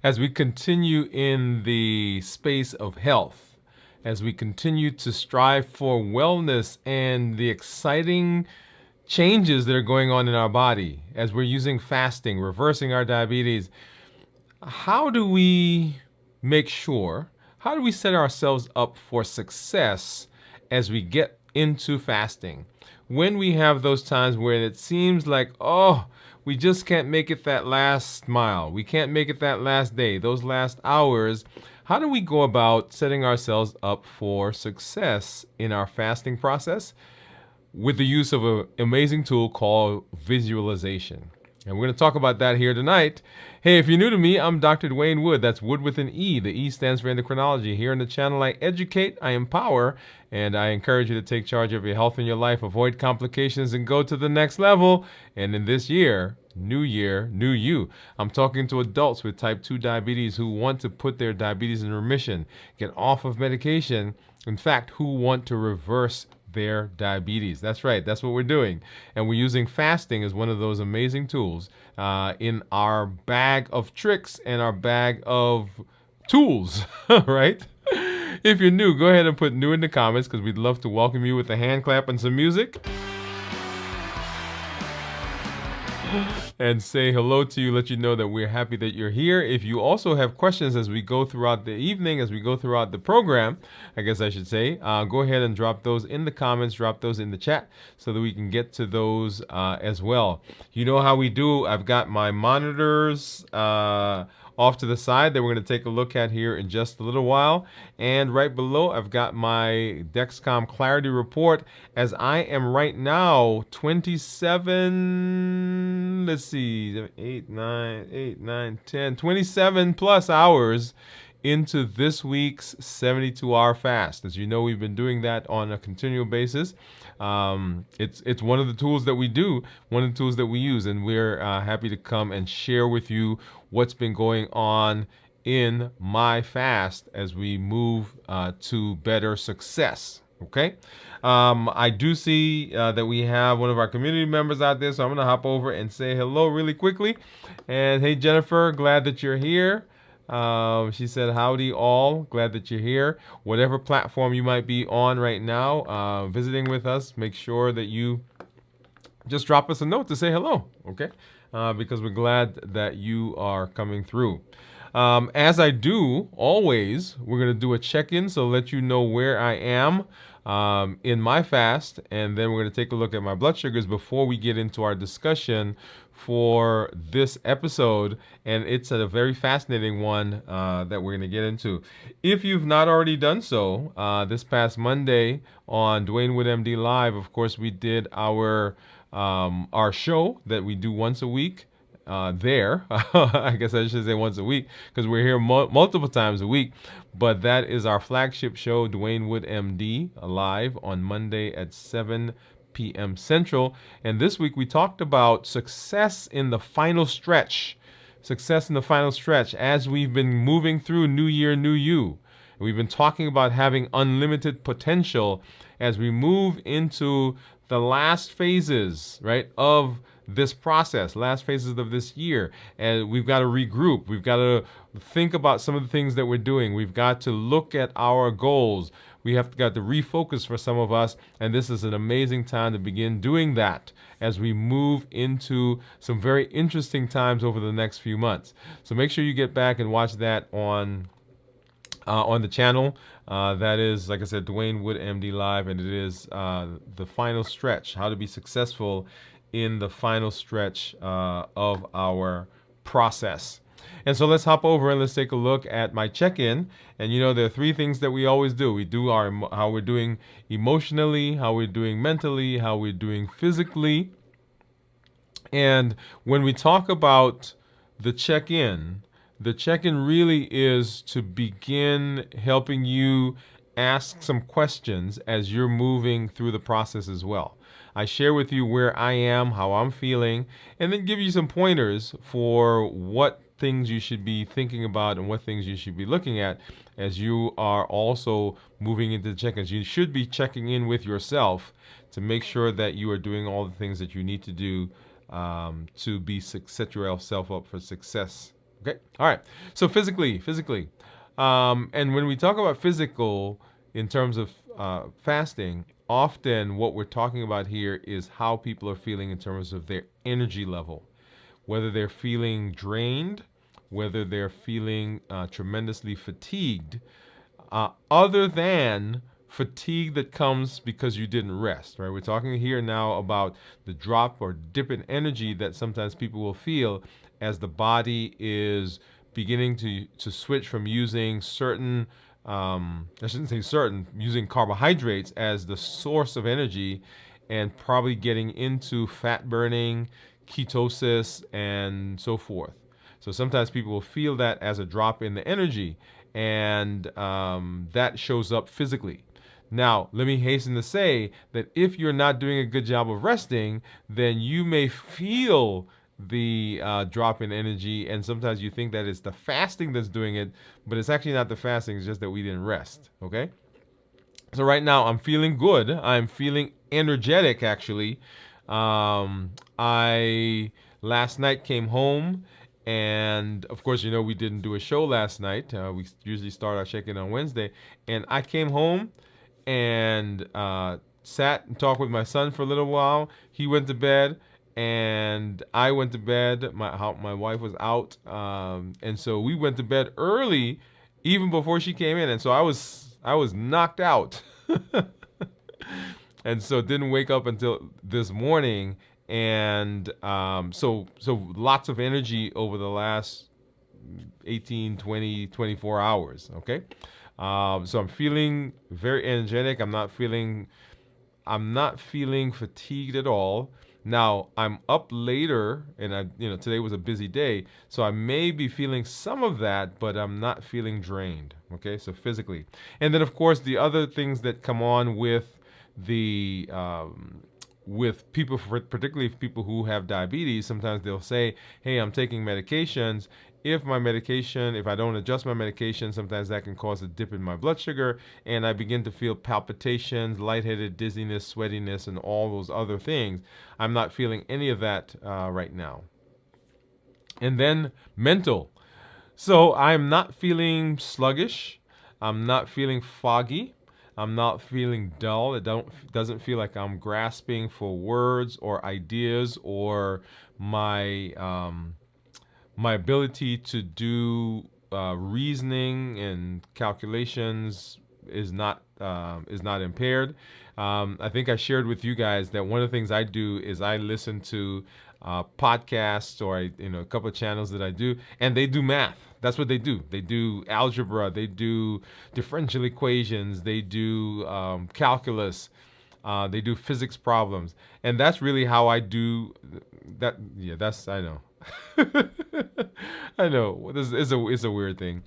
As we continue in the space of health, as we continue to strive for wellness and the exciting changes that are going on in our body, as we're using fasting, reversing our diabetes, how do we make sure, how do we set ourselves up for success as we get into fasting? When we have those times where it seems like, oh, we just can't make it that last mile, we can't make it that last day, those last hours, how do we go about setting ourselves up for success in our fasting process? With the use of an amazing tool called visualization. And we're going to talk about that here tonight. Hey, if you're new to me, I'm Dr. Dwain Woode. That's Wood with an E. The E stands for endocrinology. Here on the channel, I educate, I empower, and I encourage you to take charge of your health and your life, avoid complications, and go to the next level. And in this year, new you. I'm talking to adults with type 2 diabetes who want to put their diabetes in remission, get off of medication. In fact, who want to reverse their diabetes. That's right. That's what we're doing. And we're using fasting as one of those amazing tools in our bag of tricks and our bag of tools, right? If you're new, go ahead and put new in the comments because we'd love to welcome you with a hand clap and some music. And say hello to you, let you know that we're happy that you're here. If you also have questions as we go throughout the evening, as we go throughout the program, I guess I should say, go ahead and drop those in the comments, drop those in the chat so that we can get to those as well. You know how we do. I've got my monitors off to the side that we're going to take a look at here in just a little while. And right below, I've got my Dexcom Clarity Report as I am right now 27, let's see, 27 plus hours into this week's 72-hour fast. As you know, we've been doing that on a continual basis. It's one of the tools that we do, one of the tools that we use, and we're happy to come and share with you what's been going on in my fast as we move to better success. Okay, I do see that we have one of our community members out there, so I'm going to hop over and say hello really quickly. And hey, Jennifer, glad that you're here. She said, howdy all, glad that you're here. Whatever platform you might be on right now, visiting with us, make sure that you just drop us a note to say hello, okay? Because we're glad that you are coming through. As I do always, we're going to do a check-in, so let you know where I am in my fast, and then we're going to take a look at my blood sugars before we get into our discussion for this episode, and it's a very fascinating one that we're going to get into. If you've not already done so, this past Monday on Dwain Woode MD Live, of course, we did our show that we do once a week. I guess I should say once a week because we're here multiple times a week, but that is our flagship show, Dwain Woode MD, live on Monday at 7 p.m. Central. And this week we talked about success in the final stretch. Success in the final stretch as we've been moving through New Year, New You. We've been talking about having unlimited potential as we move into the last phases, right, of this process, last phases of this year. And we've got to regroup. We've got to think about some of the things that we're doing. We've got to look at our goals. We have got to refocus for some of us. And this is an amazing time to begin doing that as we move into some very interesting times over the next few months. So make sure you get back and watch that on the channel. That is, like I said, Dwain Woode MD Live, and it is the final stretch, how to be successful in the final stretch of our process. And so let's hop over and let's take a look at my check-in. And you know, there are three things that we always do. We do how we're doing emotionally, how we're doing mentally, how we're doing physically. And when we talk about the check-in really is to begin helping you ask some questions as you're moving through the process as well. I share with you where I am, how I'm feeling, and then give you some pointers for what things you should be thinking about and what things you should be looking at as you are also moving into the check-ins. You should be checking in with yourself to make sure that you are doing all the things that you need to do to set yourself up for success Okay. All right. So physically, and when we talk about physical in terms of fasting, often what we're talking about here is how people are feeling in terms of their energy level, whether they're feeling drained, whether they're feeling tremendously fatigued, other than fatigue that comes because you didn't rest, right? We're talking here now about the drop or dip in energy that sometimes people will feel as the body is beginning to switch from using certain, I shouldn't say certain, using carbohydrates as the source of energy and probably getting into fat burning, ketosis, and so forth. So sometimes people will feel that as a drop in the energy, and that shows up physically. Now, let me hasten to say that if you're not doing a good job of resting, then you may feel the drop in energy, and sometimes you think that it's the fasting that's doing it, but it's actually not the fasting, it's just that we didn't rest, okay? So right now I'm feeling good. I'm feeling energetic actually. I last night came home, and of course, we didn't do a show last night. We usually start our check-in on Wednesday, and I came home and sat and talked with my son for a little while. He went to bed, and I went to bed. My wife was out, and so we went to bed early, even before she came in, and so I was knocked out, and so didn't wake up until this morning, and so lots of energy over the last 18, 20, 24 hours. Okay, so I'm feeling very energetic. I'm not feeling fatigued at all. Now I'm up later, and today was a busy day, so I may be feeling some of that, but I'm not feeling drained. Okay, so physically, and then of course the other things that come on the with people, particularly people who have diabetes, sometimes they'll say, "Hey, I'm taking medications. If I don't adjust my medication, sometimes that can cause a dip in my blood sugar, and I begin to feel palpitations, lightheaded, dizziness, sweatiness, and all those other things." I'm not feeling any of that right now. And then mental. So I'm not feeling sluggish. I'm not feeling foggy. I'm not feeling dull. Doesn't feel like I'm grasping for words or ideas, or my ability to do reasoning and calculations is not impaired. I think I shared with you guys that one of the things I do is I listen to podcasts, or a couple of channels that I do, and they do math. That's what they do. They do algebra. They do differential equations. They do calculus. They do physics problems, and that's really how I do that. Yeah, I know. I know. It's a weird thing,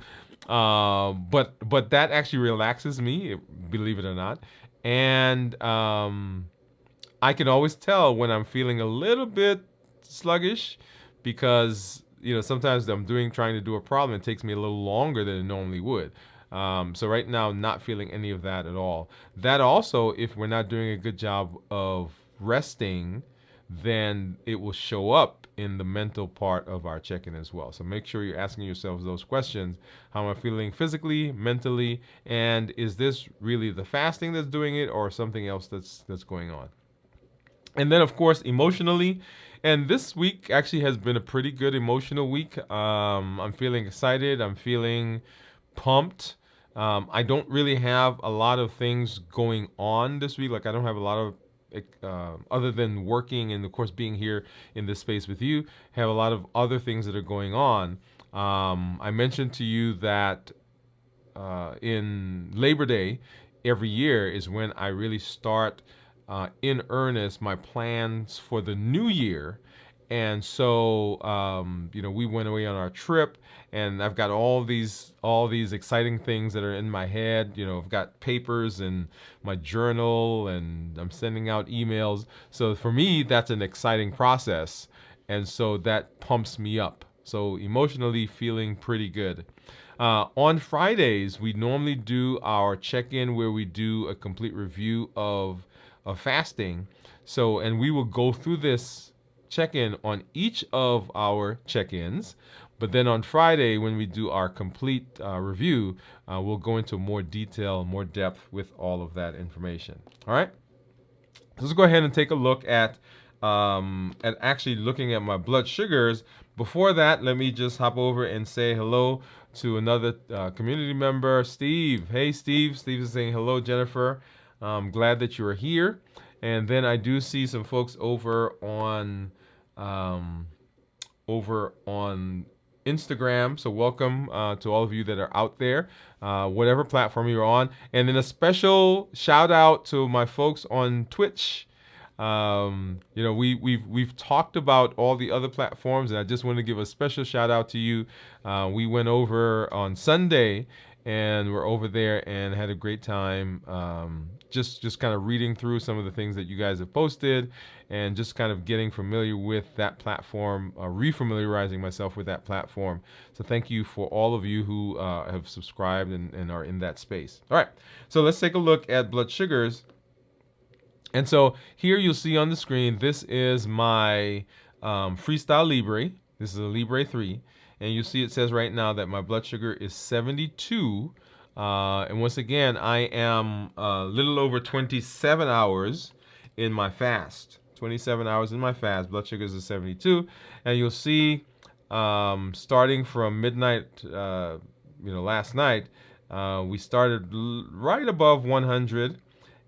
but that actually relaxes me, believe it or not, and I can always tell when I'm feeling a little bit sluggish, because sometimes trying to do a problem, it takes me a little longer than it normally would. So right now, not feeling any of that at all. That also, if we're not doing a good job of resting, then it will show up in the mental part of our check-in as well. So make sure you're asking yourselves those questions. How am I feeling physically, mentally, and is this really the fasting that's doing it, or something else that's going on? And then, of course, emotionally. And this week actually has been a pretty good emotional week. I'm feeling excited. I'm feeling pumped. I don't really have a lot of things going on this week. Like, I don't have a lot of, other than working and, of course, being here in this space with you, have a lot of other things that are going on. I mentioned to you that in Labor Day every year is when I really start in earnest my plans for the new year. And so, we went away on our trip, and I've got all these exciting things that are in my head. I've got papers and my journal, and I'm sending out emails. So for me, that's an exciting process, and so that pumps me up. So emotionally feeling pretty good. On Fridays, we normally do our check-in where we do a complete review of fasting. So, and we will go through this check-in on each of our check-ins, But then on Friday, when we do our complete review, we'll go into more detail, more depth with all of that information. All right. Let's go ahead and take a look at actually looking at my blood sugars. Before that, let me just hop over and say hello to another community member, Steve. Hey, Steve. Steve is saying hello, Jennifer. I'm glad that you are here. And then I do see some folks over on Instagram. So welcome to all of you that are out there, whatever platform you're on. And then a special shout out to my folks on Twitch. We've talked about all the other platforms, and I just want to give a special shout out to you. We went over on Sunday, and we're over there and had a great time. Just kind of reading through some of the things that you guys have posted, and just kind of getting familiar with that platform, refamiliarizing myself with that platform. So thank you for all of you who have subscribed and are in that space. All right, so let's take a look at blood sugars. And so here you'll see on the screen, this is my Freestyle Libre. This is a Libre 3. And you see it says right now that my blood sugar is 72. And once again, I am a little over 27 hours in my fast. 27 hours in my fast. Blood sugar is 72. And you'll see starting from midnight, last night, we started right above 100.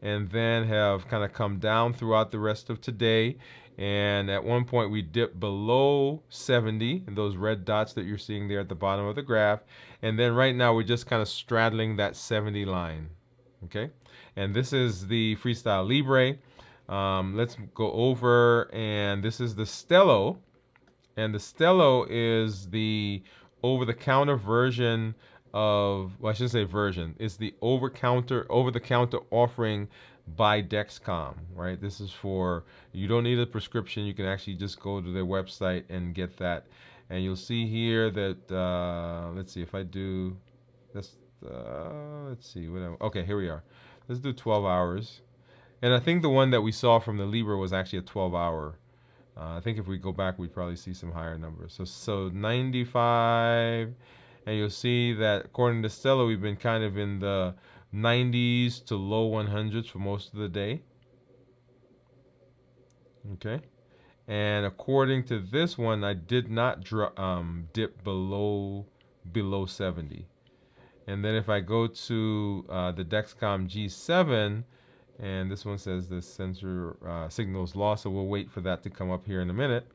And then have kind of come down throughout the rest of today. And at one point we dipped below 70, and those red dots that you're seeing there at the bottom of the graph. And then right now we're just kind of straddling that 70 line. Okay, and this is the Freestyle Libre. Let's go over, and this is the Stello. And the Stello is the over-the-counter version of, well, I shouldn't say version. It's the over-the-counter offering by Dexcom, right? This is for, you don't need a prescription. You can actually just go to their website and get that. And you'll see here that, let's see if I do this, let's see, whatever. Okay, here we are. Let's do 12 hours. And I think the one that we saw from the Libre was actually a 12-hour. I think if we go back, we'd probably see some higher numbers. So 95. And you'll see that according to Stella, we've been kind of in the 90s to low 100s for most of the day. Okay. And according to this one, I did not dip below 70. And then if I go to the Dexcom G7, and this one says the sensor signals lost, so we'll wait for that to come up here in a minute.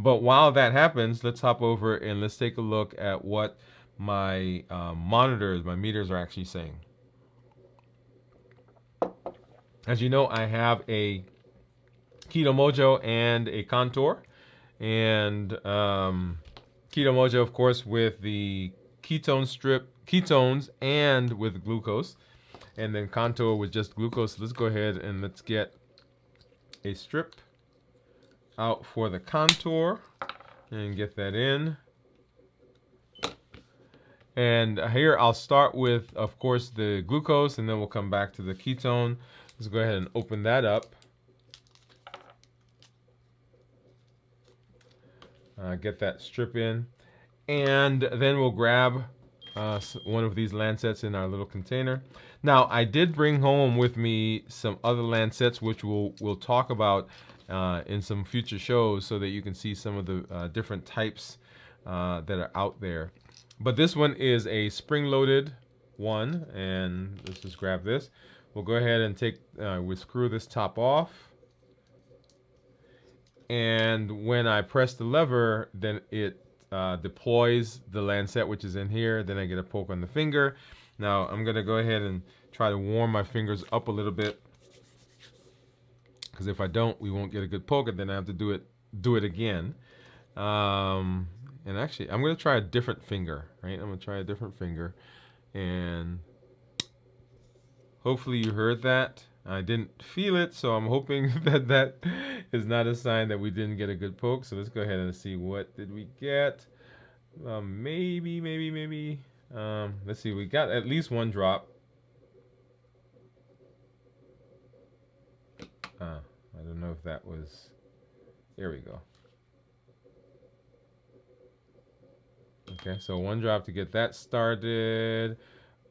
But while that happens, let's hop over and let's take a look at what my monitors, my meters are actually saying. As you know, I have a Keto Mojo and a Contour. And Keto Mojo, of course, with the ketone strip, ketones, and with glucose. And then Contour with just glucose. Let's go ahead and let's get a strip out for the Contour and get that in. And here I'll start with, of course, the glucose, and then we'll come back to the ketone. Let's go ahead and open that up. Get that strip in. And then we'll grab one of these Lancets in our little container. Now, I did bring home with me some other Lancets, which we'll talk about in some future shows, so that you can see some of the different types that are out there. But this one is a spring-loaded one, and let's just grab this. We'll go ahead and we'll screw this top off. And when I press the lever, then it deploys the Lancet, which is in here. Then I get a poke on the finger. Now I'm gonna go ahead and try to warm my fingers up a little bit, because if I don't, we won't get a good poke, and then I have to do it again. And actually, I'm gonna try a different finger, right? I'm gonna try a different finger, and hopefully you heard that. I didn't feel it, so I'm hoping that that is not a sign that we didn't get a good poke. So let's go ahead and see, what did we get? Maybe. Let's see, we got at least one drop. I don't know if that was, there we go. Okay, so one drop to get that started.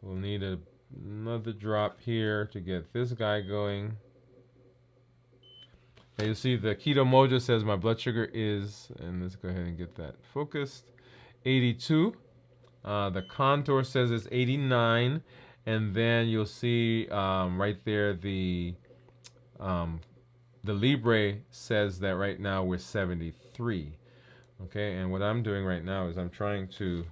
We'll need another drop here to get this guy going. And you see the Keto Mojo says my blood sugar is, and let's go ahead and get that focused, 82. The Contour says it's 89. And then you'll see right there the Libre says that right now we're 73. Okay, and what I'm doing right now is I'm trying to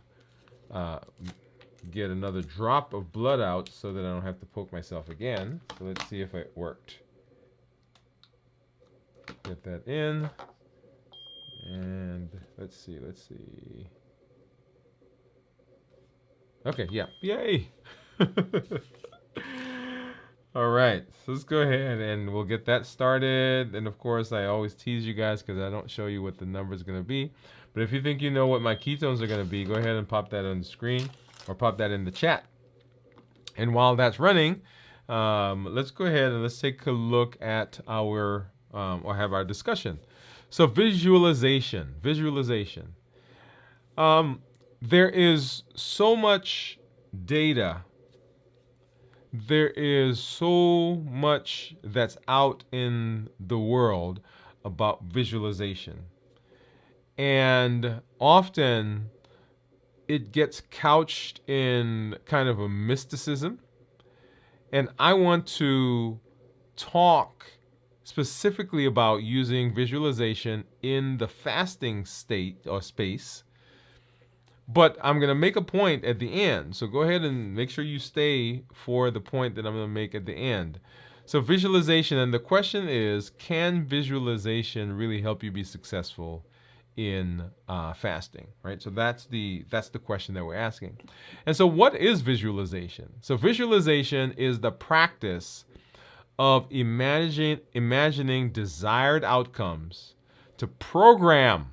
get another drop of blood out so that I don't have to poke myself again. So let's see if it worked. Get that in. And let's see. Okay, yeah. Yay! All right, so let's go ahead and we'll get that started. And of course, I always tease you guys because I don't show you what the number is going to be. But if you think you know what my ketones are going to be, go ahead and pop that on the screen or pop that in the chat. And while that's running, let's go ahead and let's take a look at our, or have our discussion. So visualization. There is so much data. There is so much that's out in the world about visualization. And often it gets couched in kind of a mysticism. And I want to talk specifically about using visualization in the fasting state or space. But I'm going to make a point at the end. So go ahead and make sure you stay for the point that I'm going to make at the end. So visualization, and the question is, can visualization really help you be successful in fasting, right? So that's the question that we're asking. And so what is visualization? So visualization is the practice of imagining desired outcomes to program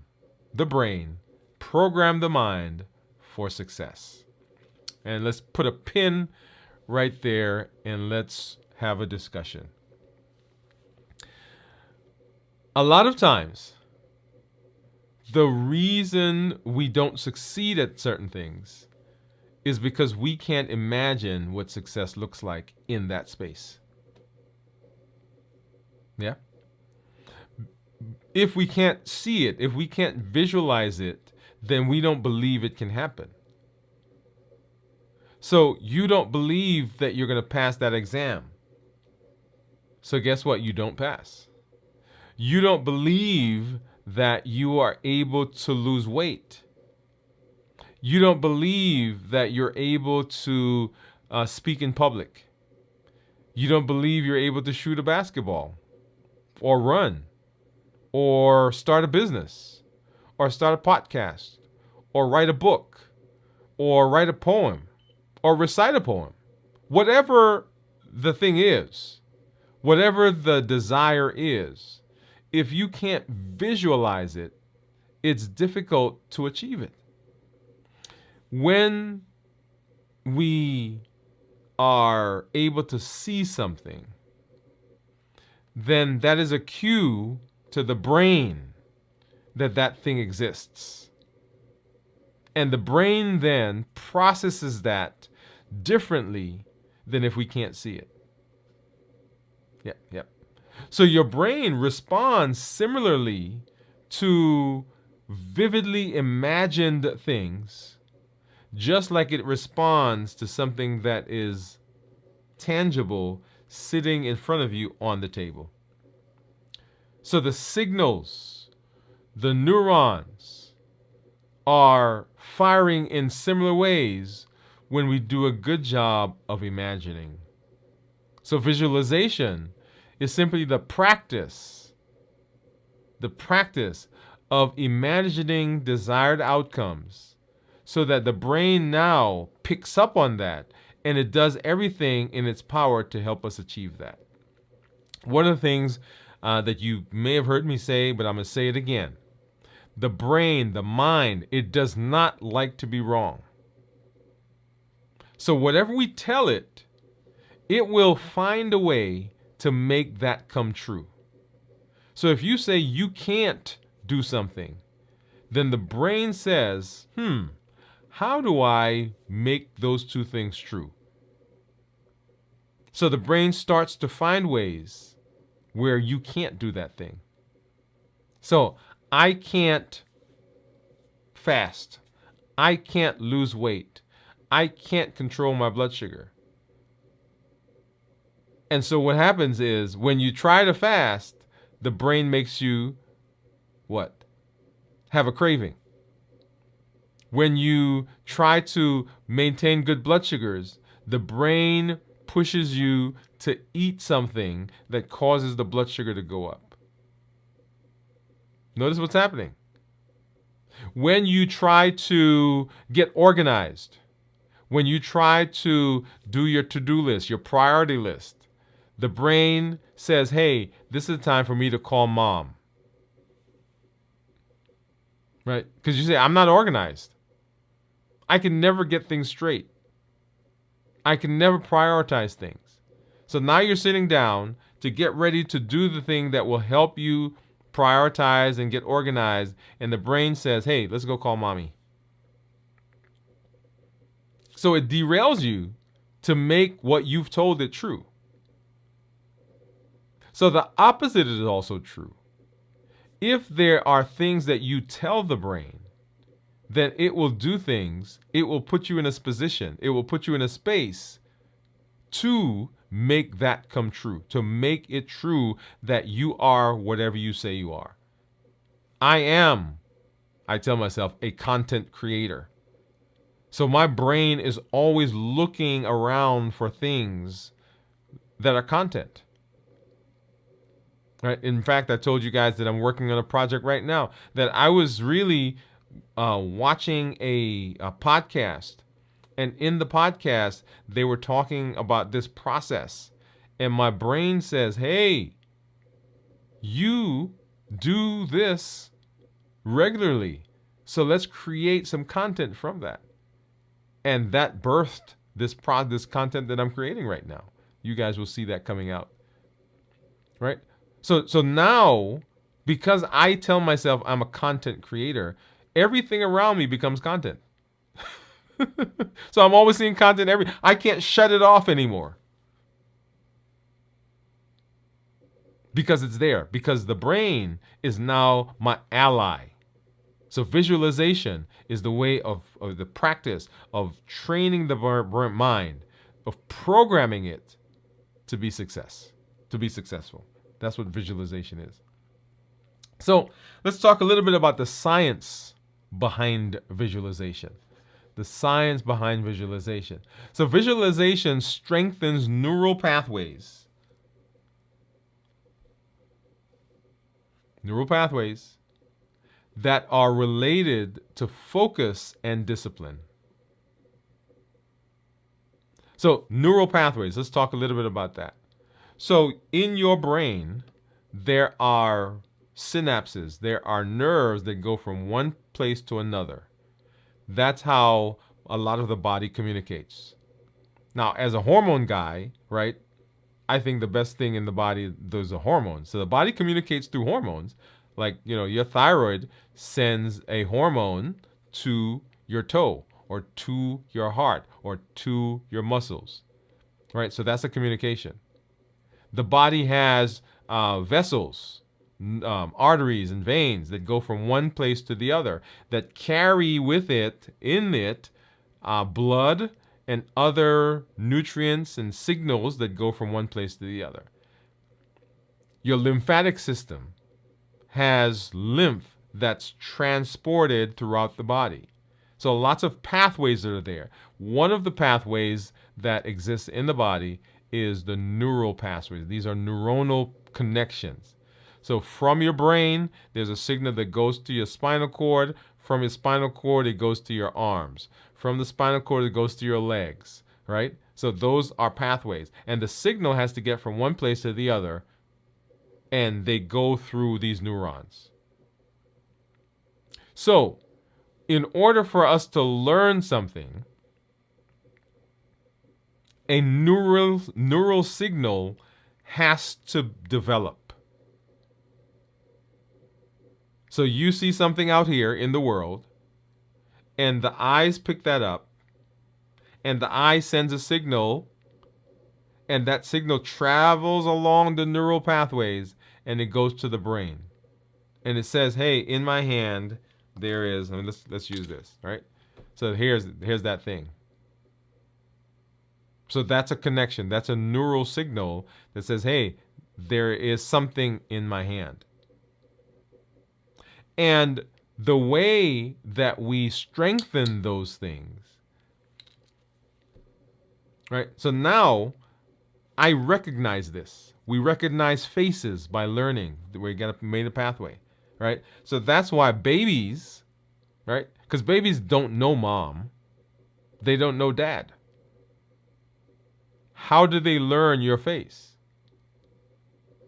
the brain, program the mind for success. And let's put a pin right there and let's have a discussion. A lot of times, the reason we don't succeed at certain things is because we can't imagine what success looks like in that space. Yeah? If we can't see it, if we can't visualize it, then we don't believe it can happen. So you don't believe that you're going to pass that exam. So guess what? You don't pass. You don't believe that you are able to lose weight. You don't believe that you're able to speak in public. You don't believe you're able to shoot a basketball or run or start a business or start a podcast or write a book or write a poem or recite a poem. Whatever the thing is, whatever the desire is, if you can't visualize it, it's difficult to achieve it. When we are able to see something, then that is a cue to the brain that that thing exists. And the brain then processes that differently than if we can't see it. Yep. So your brain responds similarly to vividly imagined things, just like it responds to something that is tangible sitting in front of you on the table. So the signals, the neurons, are firing in similar ways when we do a good job of imagining. So visualization is simply the practice of imagining desired outcomes so that the brain now picks up on that and it does everything in its power to help us achieve that. One of the things that you may have heard me say, but I'm going to say it again. The brain, the mind, it does not like to be wrong. So whatever we tell it, it will find a way to make that come true. So if you say you can't do something, then the brain says, how do I make those two things true? So the brain starts to find ways where you can't do that thing. So I can't fast. I can't lose weight. I can't control my blood sugar. And so what happens is when you try to fast, the brain makes you what? Have a craving. When you try to maintain good blood sugars, the brain pushes you to eat something that causes the blood sugar to go up. Notice what's happening. When you try to get organized, when you try to do your to-do list, your priority list, the brain says, hey, this is the time for me to call mom. Right? Because you say, I'm not organized. I can never get things straight. I can never prioritize things. So now you're sitting down to get ready to do the thing that will help you prioritize and get organized. And the brain says, hey, let's go call mommy. So it derails you to make what you've told it true. So the opposite is also true. If there are things that you tell the brain, then it will do things, it will put you in a position, it will put you in a space to make that come true, to make it true that you are whatever you say you are. I am, I tell myself, a content creator. So my brain is always looking around for things that are content. Right? In fact, I told you guys that I'm working on a project right now that I was really watching a podcast. And in the podcast, they were talking about this process. And my brain says, hey, you do this regularly. So let's create some content from that. And that birthed this content that I'm creating right now. You guys will see that coming out. Right? So now, because I tell myself I'm a content creator, everything around me becomes content. So I'm always seeing content I can't shut it off anymore. Because it's there. Because the brain is now my ally. So visualization is the way of the practice of training the mind, of programming it to be successful. That's what visualization is. So let's talk a little bit about the science behind visualization. The science behind visualization. So visualization strengthens neural pathways. Neural pathways that are related to focus and discipline. So neural pathways, let's talk a little bit about that. So in your brain, there are synapses, there are nerves that go from one place to another. That's how a lot of the body communicates. Now, as a hormone guy, right, I think the best thing in the body, those are hormones. So the body communicates through hormones. Like, your thyroid sends a hormone to your toe or to your heart or to your muscles, right? So that's a communication. The body has vessels, arteries and veins that go from one place to the other that carry with it, blood and other nutrients and signals that go from one place to the other. Your lymphatic system has lymph that's transported throughout the body. So lots of pathways that are there. One of the pathways that exists in the body is the neural pathways. These are neuronal connections. So from your brain, there's a signal that goes to your spinal cord. From your spinal cord, it goes to your arms. From the spinal cord, it goes to your legs, right? So those are pathways. And the signal has to get from one place to the other, and they go through these neurons. So in order for us to learn something, a neural signal has to develop. So you see something out here in the world, and the eyes pick that up, and the eye sends a signal, and that signal travels along the neural pathways, and it goes to the brain, and it says, "Hey, in my hand, there is." I mean, let's use this, right? So here's that thing. So that's a connection. That's a neural signal that says, "Hey, there is something in my hand." And the way that we strengthen those things, right? So now I recognize this. We recognize faces by learning. We made a pathway, right? So that's why babies, right? Because babies don't know mom. They don't know dad. How do they learn your face?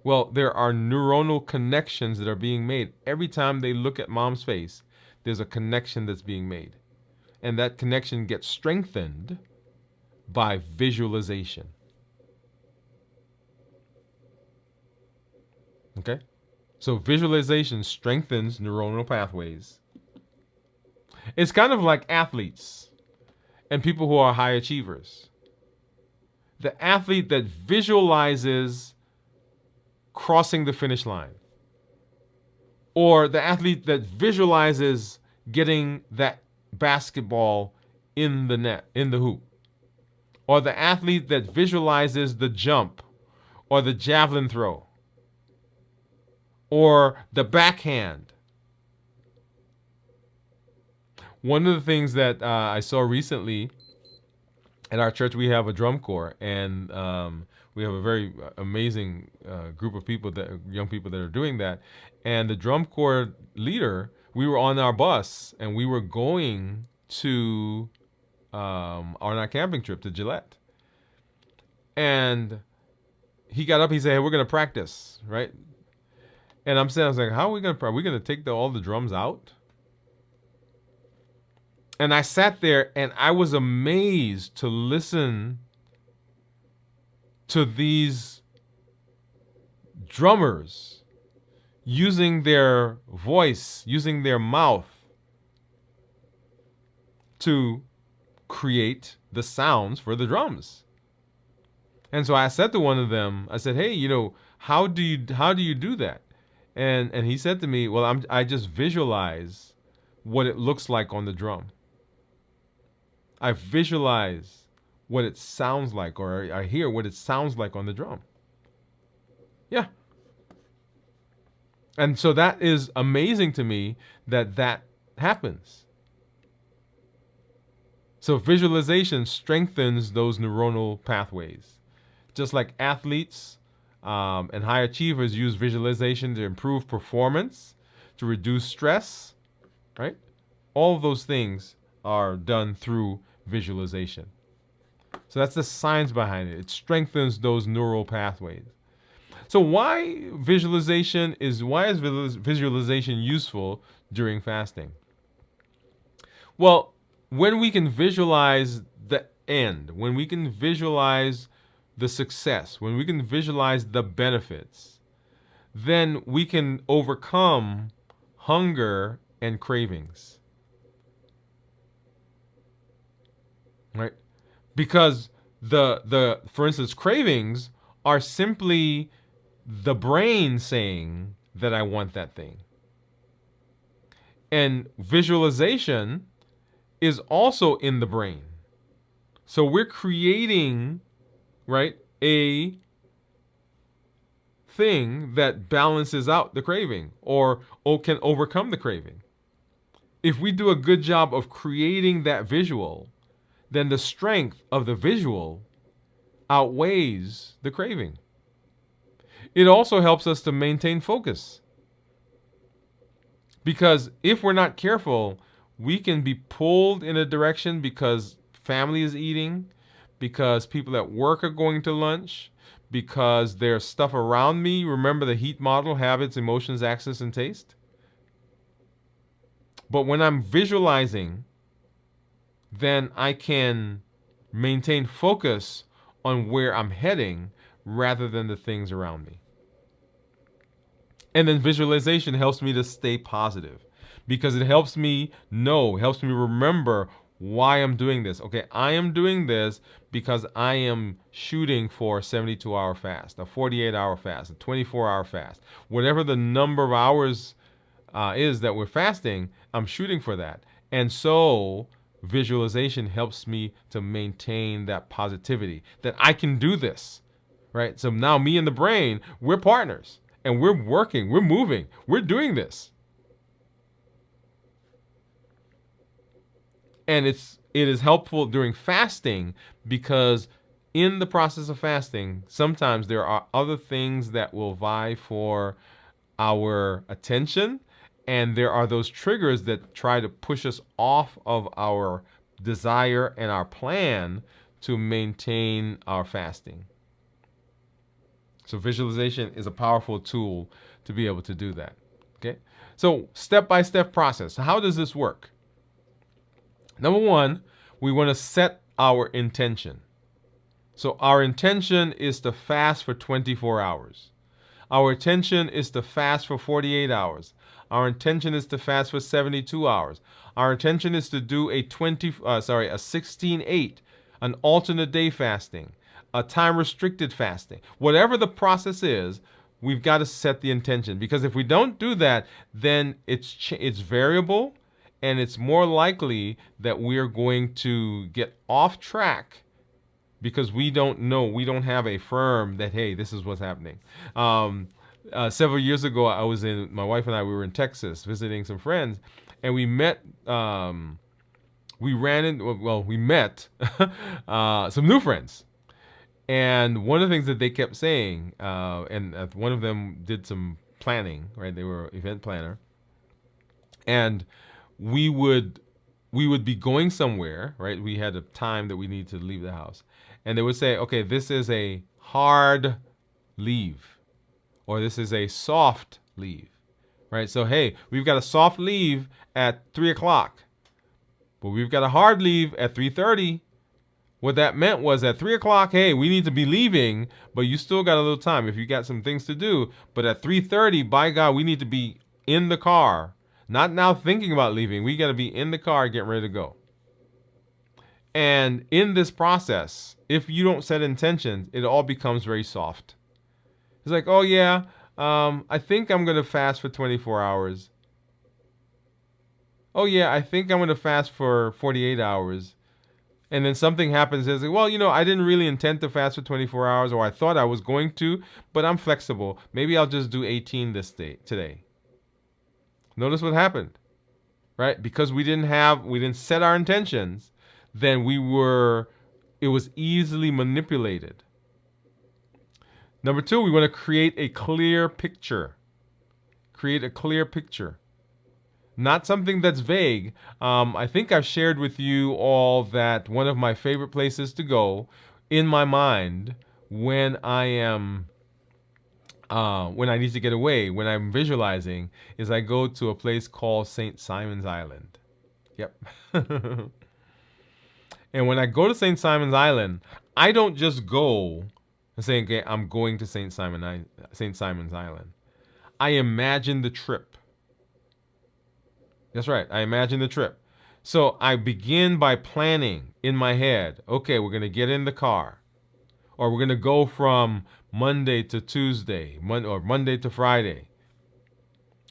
Well, there are neuronal connections that are being made. Every time they look at mom's face, there's a connection that's being made. And that connection gets strengthened by visualization. Okay? So visualization strengthens neuronal pathways. It's kind of like athletes and people who are high achievers. The athlete that visualizes crossing the finish line, or the athlete that visualizes getting that basketball in the net, in the hoop, or the athlete that visualizes the jump or the javelin throw or the backhand. One of the things that I saw recently at our church, we have a drum corps, and we have a very amazing group of people, young people that are doing that. And the drum corps leader, we were on our bus, and we were going to on our camping trip to Gillette. And he got up, he said, "Hey, we're going to practice," right? And I was like, "How are we going to practice? Are we going to take all the drums out?" And I sat there and I was amazed to listen to these drummers using their voice, using their mouth to create the sounds for the drums. And so I said to one of them, I said, "Hey, how do you do that?" And he said to me, "Well, I just visualize what it looks like on the drum. I visualize what it sounds like, or I hear what it sounds like on the drum." Yeah. And so that is amazing to me that happens. So visualization strengthens those neuronal pathways. Just like athletes and high achievers use visualization to improve performance, to reduce stress, right? All of those things are done through visualization. So that's the science behind it. It strengthens those neural pathways. So why is visualization useful during fasting? Well, when we can visualize the end, when we can visualize the success, when we can visualize the benefits, then we can overcome hunger and cravings. Right? Because the for instance, cravings are simply the brain saying that I want that thing. And visualization is also in the brain. So we're creating, right, a thing that balances out the craving or can overcome the craving. If we do a good job of creating that visual, then the strength of the visual outweighs the craving. It also helps us to maintain focus. Because if we're not careful, we can be pulled in a direction because family is eating, because people at work are going to lunch, because there's stuff around me. Remember the heat model: habits, emotions, access, and taste. But when I'm visualizing, then I can maintain focus on where I'm heading rather than the things around me. And then visualization helps me to stay positive, because it helps me know, helps me remember why I'm doing this. Okay, I am doing this because I am shooting for a 72-hour fast, a 48-hour fast, a 24-hour fast. Whatever the number of hours is that we're fasting, I'm shooting for that. And so visualization helps me to maintain that positivity that I can do this, right? So now me and the brain, we're partners and we're working, we're moving, we're doing this. And it is helpful during fasting because in the process of fasting, sometimes there are other things that will vie for our attention, and there are those triggers that try to push us off of our desire and our plan to maintain our fasting. So visualization is a powerful tool to be able to do that. Okay? So step-by-step process. How does this work? Number one, we want to set our intention. So our intention is to fast for 24 hours. Our intention is to fast for 48 hours. Our intention is to fast for 72 hours. Our intention is to do a 16-8, an alternate day fasting, a time restricted fasting. Whatever the process is, we've got to set the intention, because if we don't do that, then it's variable, and it's more likely that we're going to get off track because we don't know, we don't have a firm that, hey, this is what's happening. Several years ago, my wife and I, we were in Texas visiting some friends, and we met, we met some new friends. And one of the things that they kept saying, and one of them did some planning, right? They were event planner. And we would be going somewhere, right? We had a time that we need to leave the house. And they would say, okay, this is a hard leave, or this is a soft leave, right? So, hey, we've got a soft leave at 3 o'clock, but we've got a hard leave at 3:30. What that meant was at 3 o'clock, hey, we need to be leaving, but you still got a little time if you got some things to do. But at 3:30, by God, we need to be in the car. Not now thinking about leaving. We got to be in the car getting ready to go. And in this process, if you don't set intentions, it all becomes very soft. It's like, oh yeah, I think I'm going to fast for 24 hours. Oh yeah, I think I'm going to fast for 48 hours. And then something happens. It's like, well, I didn't really intend to fast for 24 hours, or I thought I was going to, but I'm flexible. Maybe I'll just do 18 today. Notice what happened, right? Because we didn't set our intentions, then it was easily manipulated. Number two, we want to create a clear picture. Create a clear picture. Not something that's vague. I think I've shared with you all that one of my favorite places to go in my mind when I need to get away, when I'm visualizing, is I go to a place called St. Simon's Island. Yep. And when I go to St. Simon's Island, I don't just go and say, okay, I'm going to St. Simon's Island. I imagine the trip. That's right. I imagine the trip. So I begin by planning in my head, okay, we're going to get in the car, or we're going to go from Monday to Tuesday, or Monday to Friday,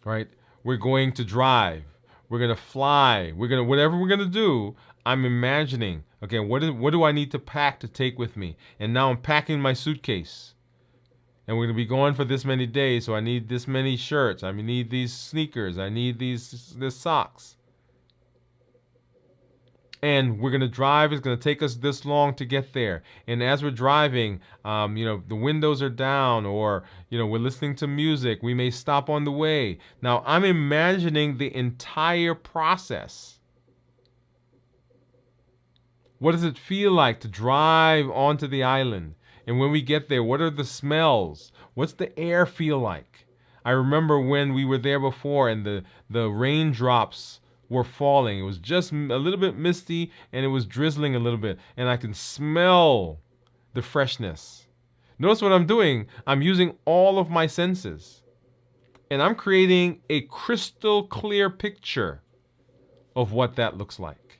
right? We're going to drive. We're going to fly. Whatever we're going to do, I'm imagining, okay, what do I need to pack to take with me? And now I'm packing my suitcase. And we're going to be going for this many days, so I need this many shirts. I need these sneakers. I need this socks. And we're going to drive. It's going to take us this long to get there. And as we're driving, the windows are down, or, we're listening to music. We may stop on the way. Now, I'm imagining the entire process. What does it feel like to drive onto the island? And when we get there, what are the smells? What's the air feel like? I remember when we were there before and the raindrops were falling. It was just a little bit misty, and it was drizzling a little bit, and I can smell the freshness. Notice what I'm doing. I'm using all of my senses. And I'm creating a crystal clear picture of what that looks like.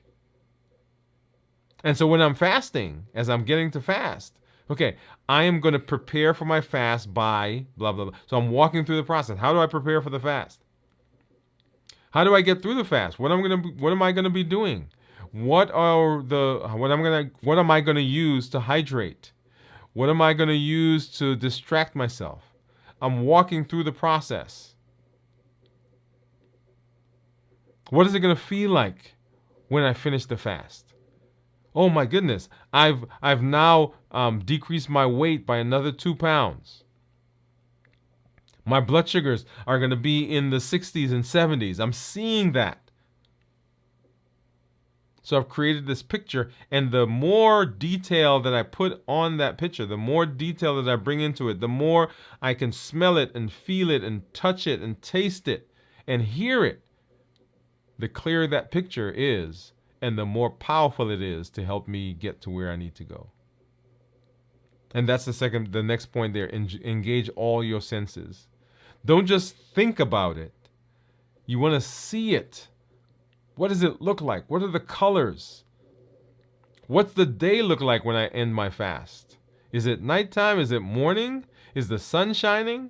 And so when I'm fasting, as I'm getting to fast, okay, I am going to prepare for my fast by blah, blah, blah. So I'm walking through the process. How do I prepare for the fast? How do I get through the fast? What am I going to be doing? What am I going to use to hydrate? What am I going to use to distract myself? I'm walking through the process. What is it going to feel like when I finish the fast? Oh my goodness, I've now decreased my weight by another 2 pounds. My blood sugars are going to be in the 60s and 70s. I'm seeing that. So I've created this picture, and the more detail that I put on that picture, the more detail that I bring into it, the more I can smell it and feel it and touch it and taste it and hear it, the clearer that picture is, and the more powerful it is to help me get to where I need to go. And that's the next point there. Engage all your senses. Don't just think about it. You want to see it. What does it look like? What are the colors? What's the day look like when I end my fast? Is it nighttime? Is it morning? Is the sun shining?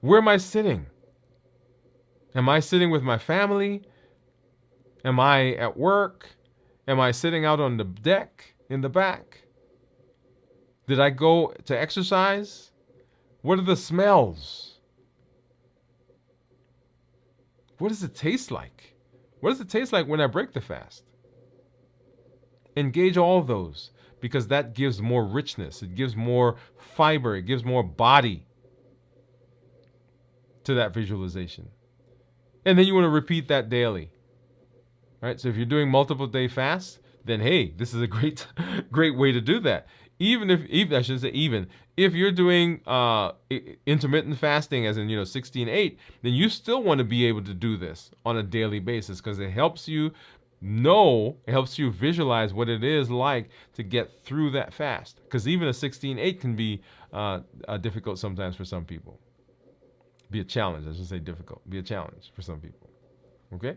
Where am I sitting? Am I sitting with my family? Am I at work? Am I sitting out on the deck in the back? Did I go to exercise? What are the smells? What does it taste like? What does it taste like when I break the fast? Engage all those, because that gives more richness. It gives more fiber. It gives more body to that visualization. And then you want to repeat that daily. Right? So if you're doing multiple day fasts, then hey, this is a great way to do that. Even if you're doing intermittent fasting, as in 16/8, then you still want to be able to do this on a daily basis, because it helps you visualize what it is like to get through that fast. Because even a 16/8 can be difficult sometimes for some people. Be a challenge. I should say difficult. Be a challenge for some people. Okay?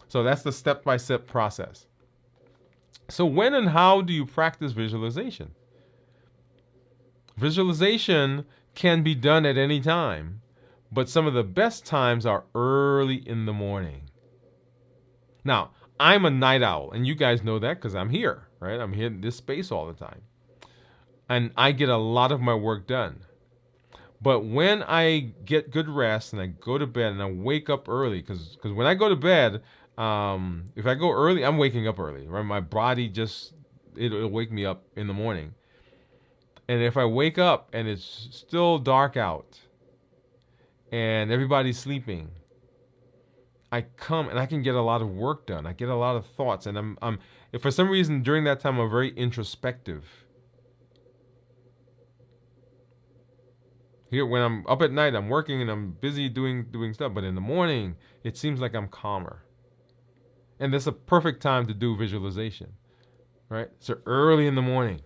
So that's the step-by-step process. So when and how do you practice visualization? Visualization can be done at any time, but some of the best times are early in the morning. Now, I'm a night owl, and you guys know that because I'm here, right? I'm here in this space all the time. And I get a lot of my work done. But when I get good rest and I go to bed and I wake up early, because when I go to bed, if I go early, I'm waking up early, right? My body it'll wake me up in the morning. And if I wake up and it's still dark out and everybody's sleeping, I come and I can get a lot of work done. I get a lot of thoughts, and if for some reason during that time I'm very introspective. Here, when I'm up at night, I'm working and I'm busy doing stuff, but in the morning it seems like I'm calmer. And that's a perfect time to do visualization, right? So early in the morning.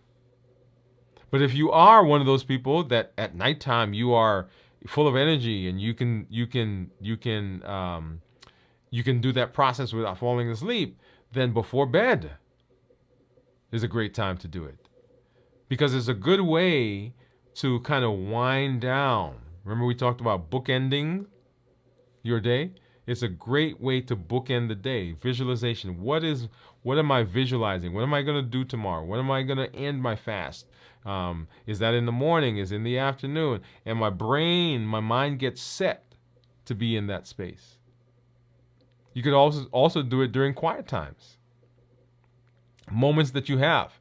But if you are one of those people that at nighttime you are full of energy and you can do that process without falling asleep, then before bed is a great time to do it, because it's a good way to kind of wind down. Remember we talked about bookending your day? It's a great way to bookend the day. Visualization. What am I visualizing? What am I going to do tomorrow? When am I going to end my fast? Is that in the morning? Is it in the afternoon? And my mind gets set to be in that space. You could also do it during quiet times. Moments that you have.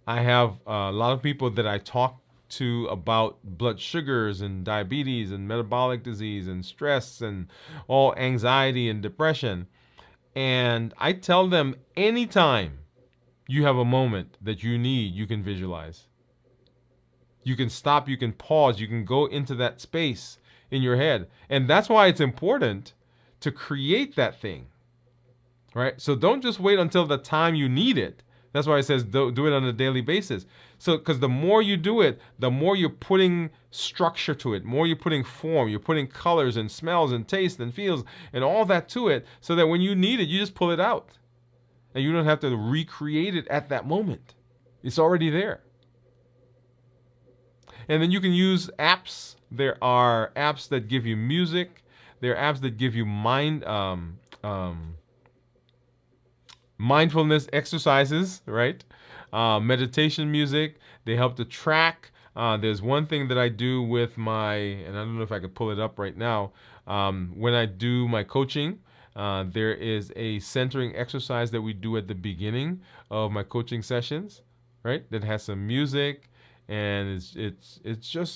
I have a lot of people that I talk to about blood sugars and diabetes and metabolic disease and stress and all anxiety and depression. And I tell them anytime you have a moment that you need, you can visualize. You can stop, you can pause, you can go into that space in your head. And that's why it's important to create that thing, right? So don't just wait until the time you need it That's why it says do it on a daily basis. So, because the more you do it, the more you're putting structure to it, more you're putting form, you're putting colors and smells and taste and feels and all that to it, so that when you need it, you just pull it out. And you don't have to recreate it at that moment. It's already there. And then you can use apps. There are apps that give you music. There are apps that give you mindfulness exercises, right? Meditation music. They help to track. There's one thing that I do with and I don't know if I could pull it up right now. When I do my coaching, there is a centering exercise that we do at the beginning of my coaching sessions, right? That has some music, and it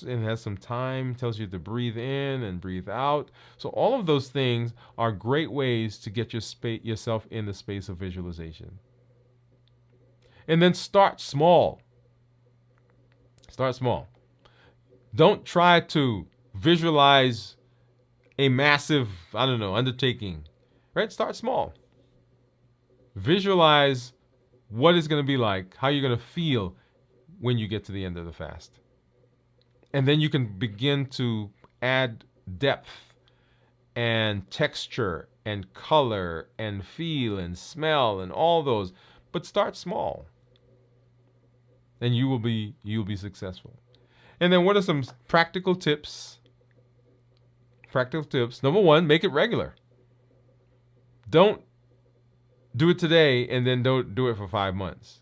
has some time, tells you to breathe in and breathe out. So all of those things are great ways to get yourself in the space of visualization. And then start small. Start small. Don't try to visualize a massive, undertaking, right? Start small. Visualize what it's going to be like, how you're going to feel when you get to the end of the fast. And then you can begin to add depth and texture and color and feel and smell and all those. But start small. And you'll be successful. And then what are some practical tips? Practical tips. Number one, make it regular. Don't do it today and then don't do it for 5 months.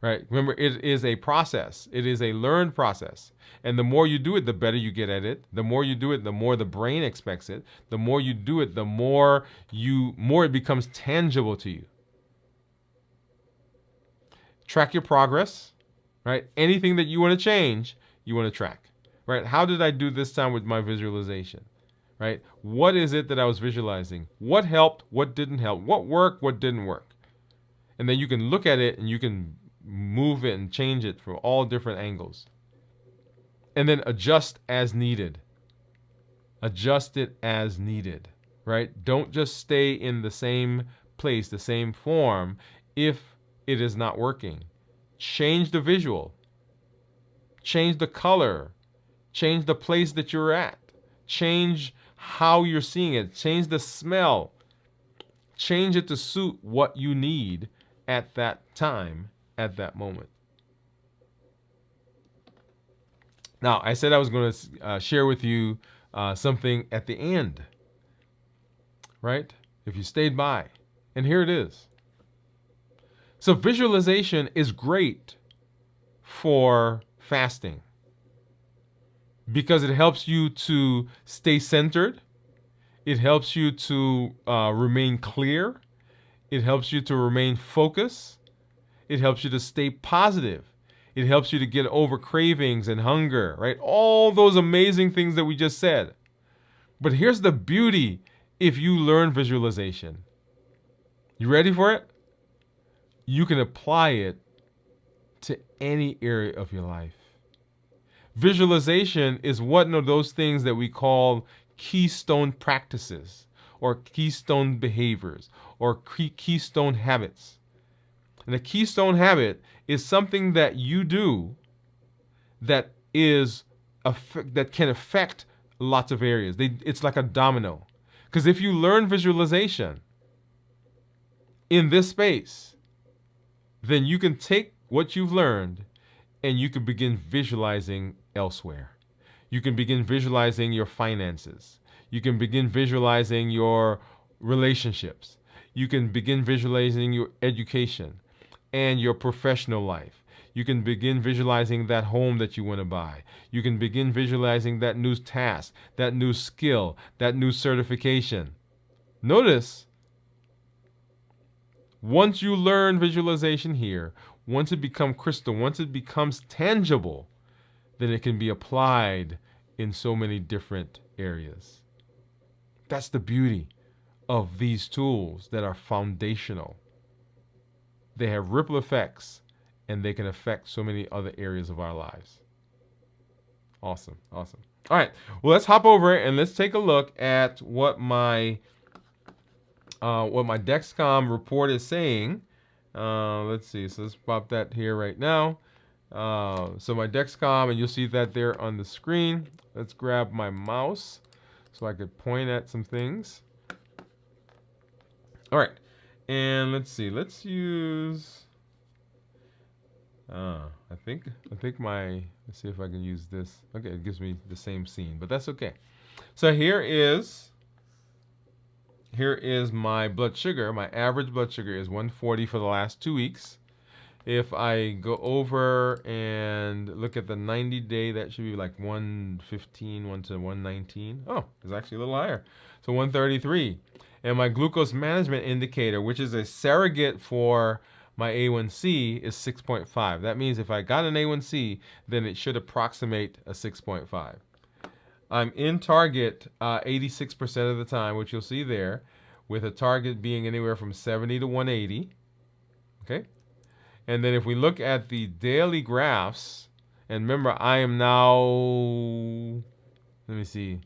Right? Remember, it is a process. It is a learned process. And the more you do it, the better you get at it. The more you do it, the more the brain expects it. The more you do it, the more it becomes tangible to you. Track your progress, right? Anything that you want to change, you want to track, right? How did I do this time with my visualization, right? What is it that I was visualizing? What helped? What didn't help? What worked? What didn't work? And then you can look at it and you can move it and change it from all different angles. And then adjust as needed. Adjust it as needed, right? Don't just stay in the same place, the same form, if it is not working. Change the visual. Change the color. Change the place that you're at. Change how you're seeing it. Change the smell. Change it to suit what you need at that time, at that moment. Now, I said I was going to share with you something at the end, right? If you stayed by. And here it is. So visualization is great for fasting because it helps you to stay centered. It helps you to remain clear. It helps you to remain focused. It helps you to stay positive. It helps you to get over cravings and hunger, right? All those amazing things that we just said. But here's the beauty if you learn visualization. You ready for it? You can apply it to any area of your life. Visualization is one of those things that we call keystone practices or keystone behaviors or keystone habits. And a keystone habit is something that you do that can affect lots of areas. It's like a domino. Because if you learn visualization in this space, then you can take what you've learned and you can begin visualizing elsewhere. You can begin visualizing your finances. You can begin visualizing your relationships. You can begin visualizing your education and your professional life. You can begin visualizing that home that you want to buy. You can begin visualizing that new task, that new skill, that new certification. Notice, once you learn visualization here, once it becomes crystal, once it becomes tangible, then it can be applied in so many different areas. That's the beauty of these tools that are foundational. They have ripple effects, and they can affect so many other areas of our lives. Awesome, awesome. All right, well, let's hop over and let's take a look at what my Dexcom report is saying Let's see. So let's pop that here right now. So my Dexcom, and you'll see that there on the screen. Let's grab my mouse so I could point at some things. All right, and let's see. Let's use. I think my. Let's see if I can use this. Okay, it gives me the same scene, but that's okay. So here is my blood sugar. My average blood sugar is 140 for the last 2 weeks. If I go over and look at the 90-day, that should be like 115, 1 to 119. Oh, it's actually a little higher. So 133. And my glucose management indicator, which is a surrogate for my A1C, is 6.5. That means if I got an A1C, then it should approximate a 6.5. I'm in target 86% of the time, which you'll see there, with a target being anywhere from 70 to 180. Okay? And then if we look at the daily graphs, and remember, I am now, let me see,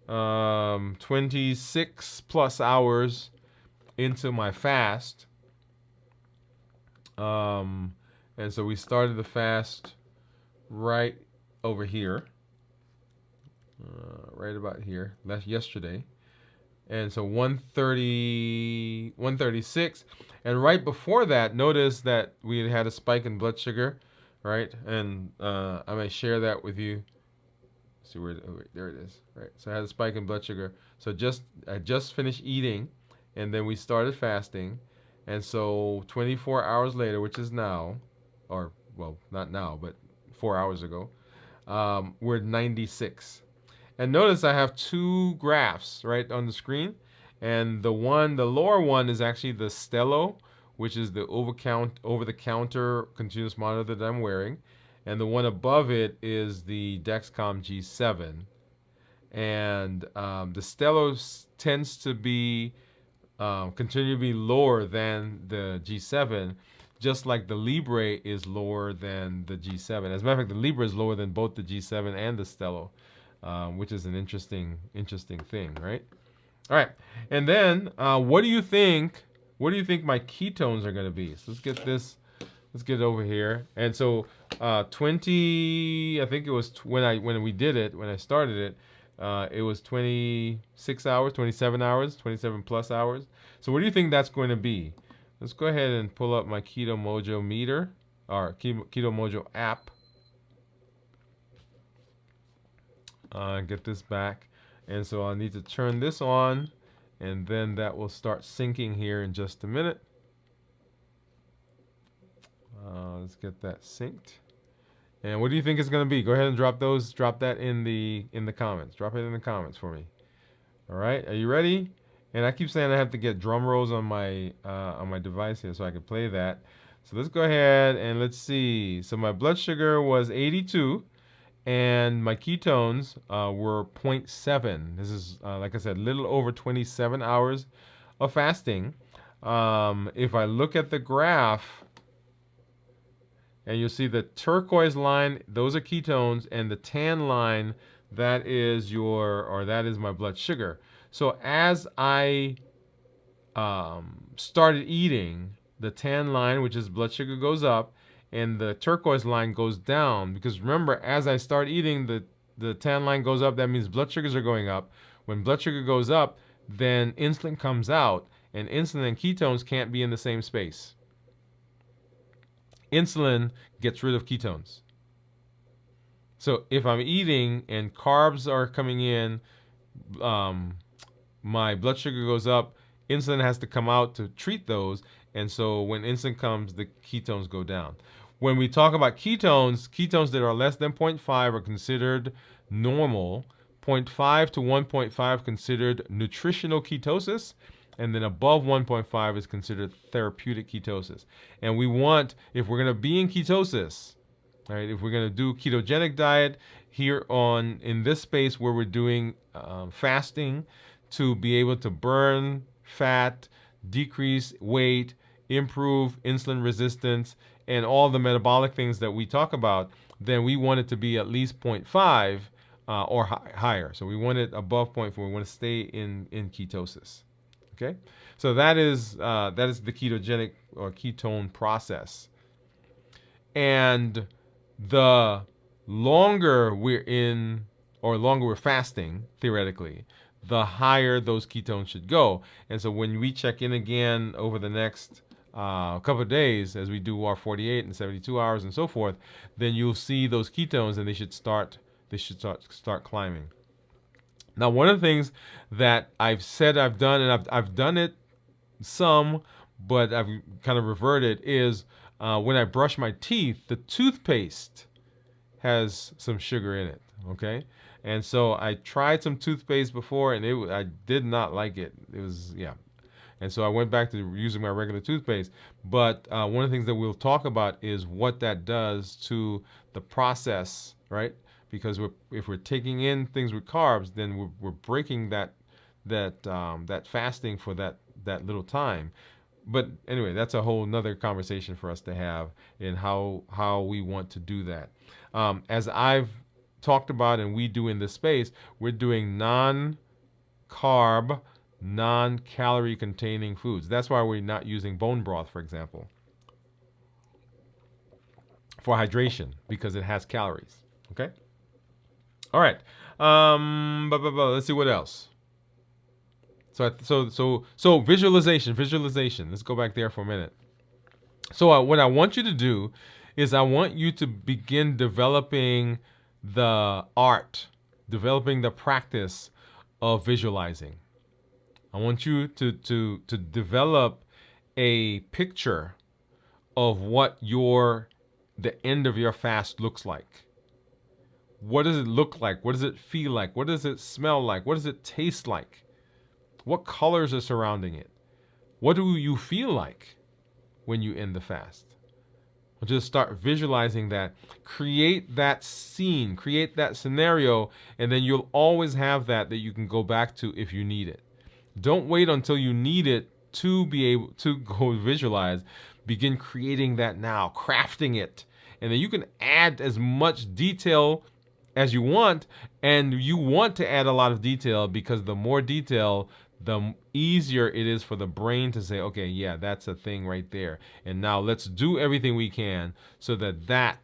26 plus hours into my fast. And so we started the fast right over here. Right about here, yesterday. And so 130, 136. And right before that, notice that we had a spike in blood sugar, right? And I may share that with you. Let's see where, oh, wait, there it is, right? So I had a spike in blood sugar. So I just finished eating, and then we started fasting. And so 24 hours later, which is now, or well, not now, but 4 hours ago, we're 96. And notice I have two graphs right on the screen. And the lower one is actually the Stello, which is the over-the-counter continuous monitor that I'm wearing. And the one above it is the Dexcom G7. And the Stello tends to be continue to be lower than the G7, just like the Libre is lower than the G7. As a matter of fact, the Libre is lower than both the G7 and the Stello. Which is an interesting thing, right? All right, and then what do you think? What do you think my ketones are going to be? So let's get this. Let's get it over here. And so 20. I think it was when we did it, when I started it. It was 26 hours, 27 hours, 27 plus hours. So what do you think that's going to be? Let's go ahead and pull up my Keto Mojo meter, or Keto Mojo app. Get this back, and so I'll need to turn this on, and then that will start syncing here in just a minute. Let's get that synced. And what do you think it's going to be? Go ahead and drop that in the comments. Drop it in the comments for me. All right, are you ready? And I keep saying I have to get drum rolls on my device here so I can play that. So let's go ahead and let's see. So my blood sugar was 82. And my ketones were 0.7. This is, like I said, a little over 27 hours of fasting. If I look at the graph, and you'll see the turquoise line, those are ketones, and the tan line, that is my blood sugar. So as I started eating, the tan line, which is blood sugar, goes up, and the turquoise line goes down, because remember, as I start eating, the tan line goes up. That means blood sugars are going up. When blood sugar goes up, then insulin comes out, and insulin and ketones can't be in the same space. Insulin gets rid of ketones. So if I'm eating and carbs are coming in, my blood sugar goes up, insulin has to come out to treat those, and so when insulin comes, the ketones go down. When we talk about ketones that are less than 0.5 are considered normal. 0.5 to 1.5 considered nutritional ketosis, and then above 1.5 is considered therapeutic ketosis. And we want, if we're going to be in ketosis, right, if we're going to do ketogenic diet here in this space where we're doing fasting to be able to burn fat, decrease weight, improve insulin resistance, and all the metabolic things that we talk about, then we want it to be at least 0.5 or higher. So we want it above 0.4. We want to stay in ketosis. Okay, so that is the ketogenic or ketone process. And the longer we're in, or longer we're fasting, theoretically, the higher those ketones should go. And so when we check in again over the next couple of days, as we do our 48 and 72 hours and so forth, then you'll see those ketones, and they should start climbing. Now, one of the things that I've said I've done, and I've done it some, but I've kind of reverted, is when I brush my teeth, the toothpaste has some sugar in it. Okay, and so I tried some toothpaste before, and I did not like it. It was, yeah. And so I went back to using my regular toothpaste. But one of the things that we'll talk about is what that does to the process, right? Because if we're taking in things with carbs, then we're breaking that fasting for that little time. But anyway, that's a whole nother conversation for us to have in how we want to do that. As I've talked about, and we do in this space, we're doing non-carb, non-calorie containing foods. That's why we're not using bone broth, for example, for hydration, because it has calories. Okay. All right. Let's see what else. So visualization. Let's go back there for a minute. So what I want you to do is I want you to begin developing the practice of visualizing. I want you to develop a picture of what the end of your fast looks like. What does it look like? What does it feel like? What does it smell like? What does it taste like? What colors are surrounding it? What do you feel like when you end the fast? Just start visualizing that. Create that scene, create that scenario, and then you'll always have that you can go back to if you need it. Don't wait until you need it to be able to go visualize. Begin creating that now, crafting it. And then you can add as much detail as you want, and you want to add a lot of detail, because the more detail, the easier it is for the brain to say, okay, yeah, that's a thing right there. And now let's do everything we can so that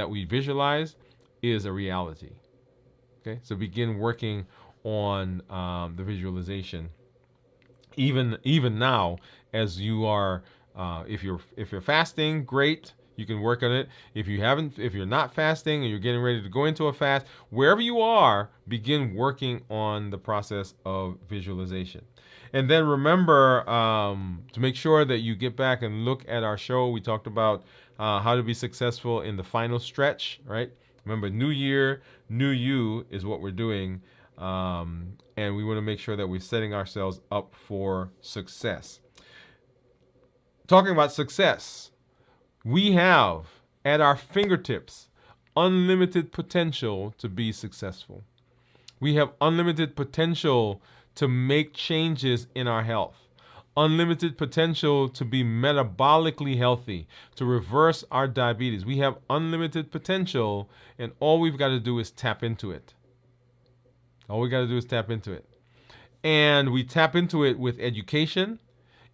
we visualize is a reality. Okay, so begin working on the visualization. Even now, as you are, if you're fasting, great. You can work on it. If you're not fasting and you're getting ready to go into a fast, wherever you are, begin working on the process of visualization. And then remember to make sure that you get back and look at our show. We talked about how to be successful in the final stretch, right? Remember, new year, new you is what we're doing. And we want to make sure that we're setting ourselves up for success. Talking about success, we have at our fingertips unlimited potential to be successful. We have unlimited potential to make changes in our health, unlimited potential to be metabolically healthy, to reverse our diabetes. We have unlimited potential, and all we've got to do is tap into it. And we tap into it with education,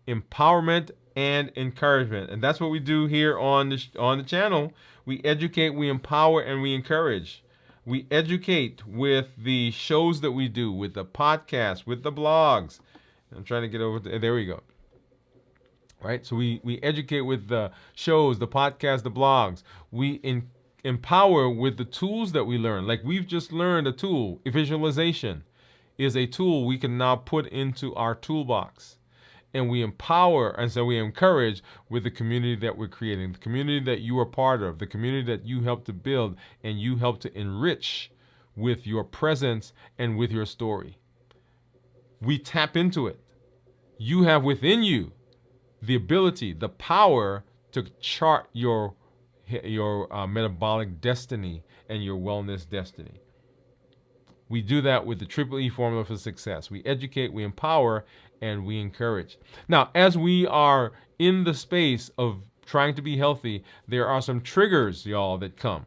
empowerment, and encouragement. And that's what we do here on the channel. We educate, we empower, and we encourage. We educate with the shows that we do, with the podcast, with the blogs. I'm trying to get over to, there we go. Right? So we educate with the shows, the podcast, the blogs. We empower with the tools that we learn. Like we've just learned a tool. Visualization is a tool we can now put into our toolbox. And we empower, and so we encourage with the community that we're creating, the community that you are part of, the community that you help to build and you help to enrich with your presence and with your story. We tap into it. You have within you the ability, the power to chart your metabolic destiny and your wellness destiny. We do that with the Triple E formula for success. We educate, we empower, and we encourage. Now, as we are in the space of trying to be healthy, there are some triggers, y'all, that come.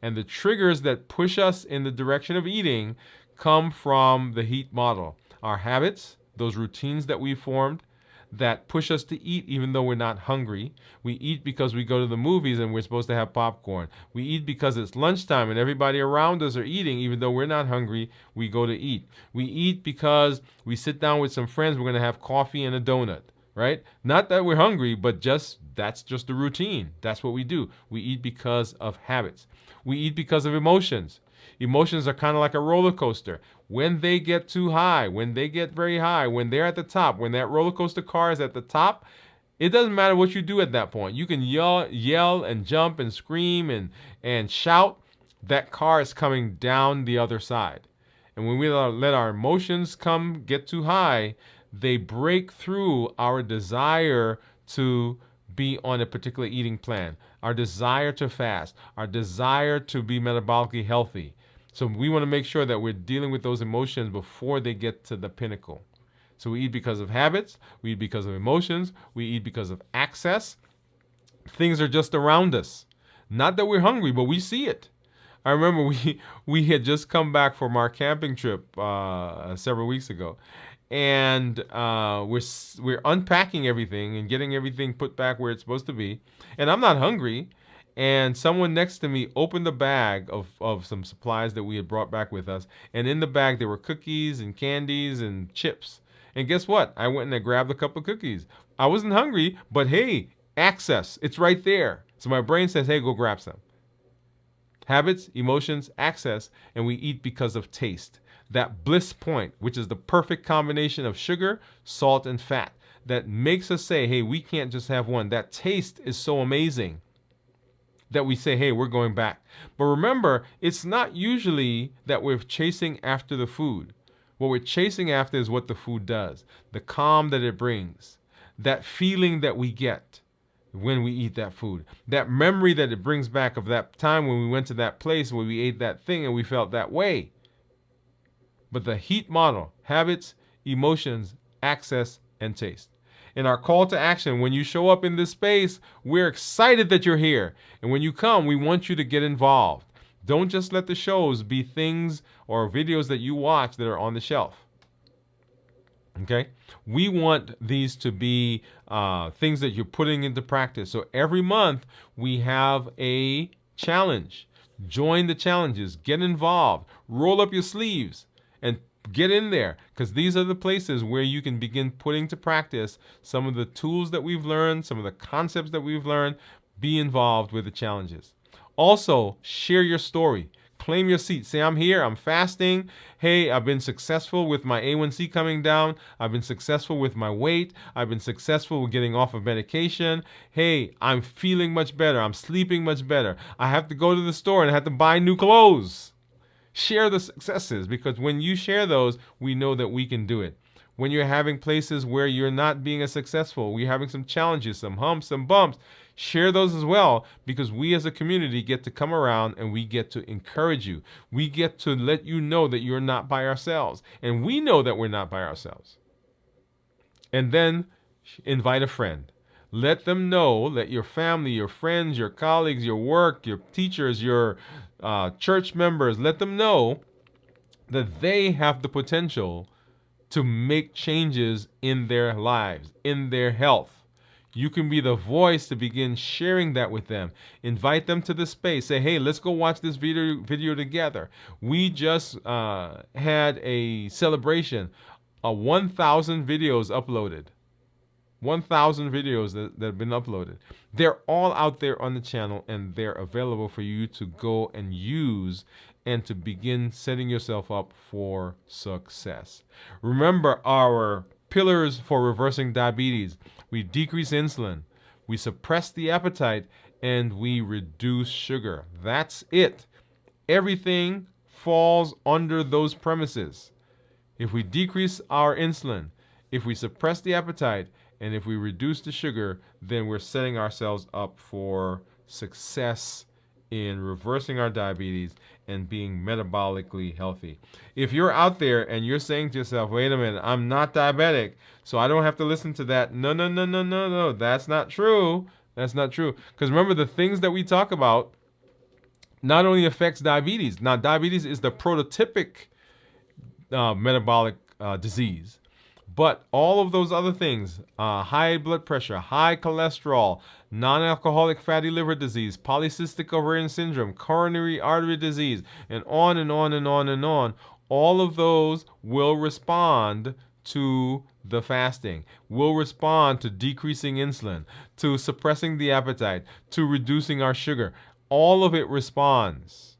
And the triggers that push us in the direction of eating come from the HEAT model. Our habits, those routines that we formed that push us to eat even though we're not hungry. We eat because we go to the movies and we're supposed to have popcorn. We eat because it's lunchtime and everybody around us are eating even though we're not hungry. We go to eat. We eat because we sit down with some friends. We're going to have coffee and a donut, right? Not that we're hungry, but that's just the routine. That's what we do. We eat because of habits. We eat because of emotions. Emotions are kind of like a roller coaster. When they get too high, when they get very high, when they're at the top, when that roller coaster car is at the top, it doesn't matter what you do at that point. You can yell and jump and scream and shout. That car is coming down the other side. And when we let our emotions get too high, they break through our desire to be on a particular eating plan, our desire to fast, our desire to be metabolically healthy. So we want to make sure that we're dealing with those emotions before they get to the pinnacle. So we eat because of habits, we eat because of emotions, we eat because of access. Things are just around us. Not that we're hungry, but we see it. I remember we had just come back from our camping trip several weeks ago, and we're unpacking everything and getting everything put back where it's supposed to be. And I'm not hungry. And someone next to me opened the bag of some supplies that we had brought back with us. And in the bag, there were cookies and candies and chips. And guess what? I went and I grabbed a couple of cookies. I wasn't hungry, but hey, access. It's right there. So my brain says, hey, go grab some. Habits, emotions, access, and we eat because of taste. That bliss point, which is the perfect combination of sugar, salt, and fat, that makes us say, hey, we can't just have one. That taste is so amazing that we say, hey, we're going back. But remember, it's not usually that we're chasing after the food. What we're chasing after is what the food does, the calm that it brings, that feeling that we get when we eat that food, that memory that it brings back of that time when we went to that place where we ate that thing and we felt that way. But the HEAT model, habits, emotions, access, and taste. In our call to action, when you show up in this space, we're excited that you're here. And when you come, we want you to get involved. Don't just let the shows be things or videos that you watch that are on the shelf. Okay? We want these to be things that you're putting into practice. So every month, we have a challenge. Join the challenges. Get involved. Roll up your sleeves and get in there, because these are the places where you can begin putting to practice some of the tools that we've learned, some of the concepts that we've learned. Be involved with the challenges. Also, share your story. Claim your seat. Say, I'm here. I'm fasting. Hey, I've been successful with my A1C coming down. I've been successful with my weight. I've been successful with getting off of medication. Hey, I'm feeling much better. I'm sleeping much better. I have to go to the store and I have to buy new clothes. Share the successes, because when you share those, we know that we can do it. When you're having places where you're not being as successful, we're having some challenges, some humps, some bumps, share those as well, because we as a community get to come around and we get to encourage you. We get to let you know that you're not by ourselves, and we know that we're not by ourselves. And then invite a friend. Let them know that your family, your friends, your colleagues, your work, your teachers, your church members, let them know that they have the potential to make changes in their lives, in their health. You can be the voice to begin sharing that with them. Invite them to the space. Say, hey, let's go watch this video together. We just had a celebration, 1,000 videos uploaded. 1,000 videos that have been uploaded. They're all out there on the channel, and they're available for you to go and use and to begin setting yourself up for success. Remember our pillars for reversing diabetes. We decrease insulin, we suppress the appetite, and we reduce sugar. That's it. Everything falls under those premises. If we decrease our insulin, if we suppress the appetite, and if we reduce the sugar, then we're setting ourselves up for success in reversing our diabetes and being metabolically healthy. If you're out there and you're saying to yourself, wait a minute, I'm not diabetic, so I don't have to listen to that. No. That's not true. That's not true. Because remember, the things that we talk about not only affects diabetes. Now, diabetes is the prototypic metabolic disease. But all of those other things, high blood pressure, high cholesterol, non-alcoholic fatty liver disease, polycystic ovarian syndrome, coronary artery disease, and on and on and on and on, all of those will respond to the fasting, will respond to decreasing insulin, to suppressing the appetite, to reducing our sugar. All of it responds.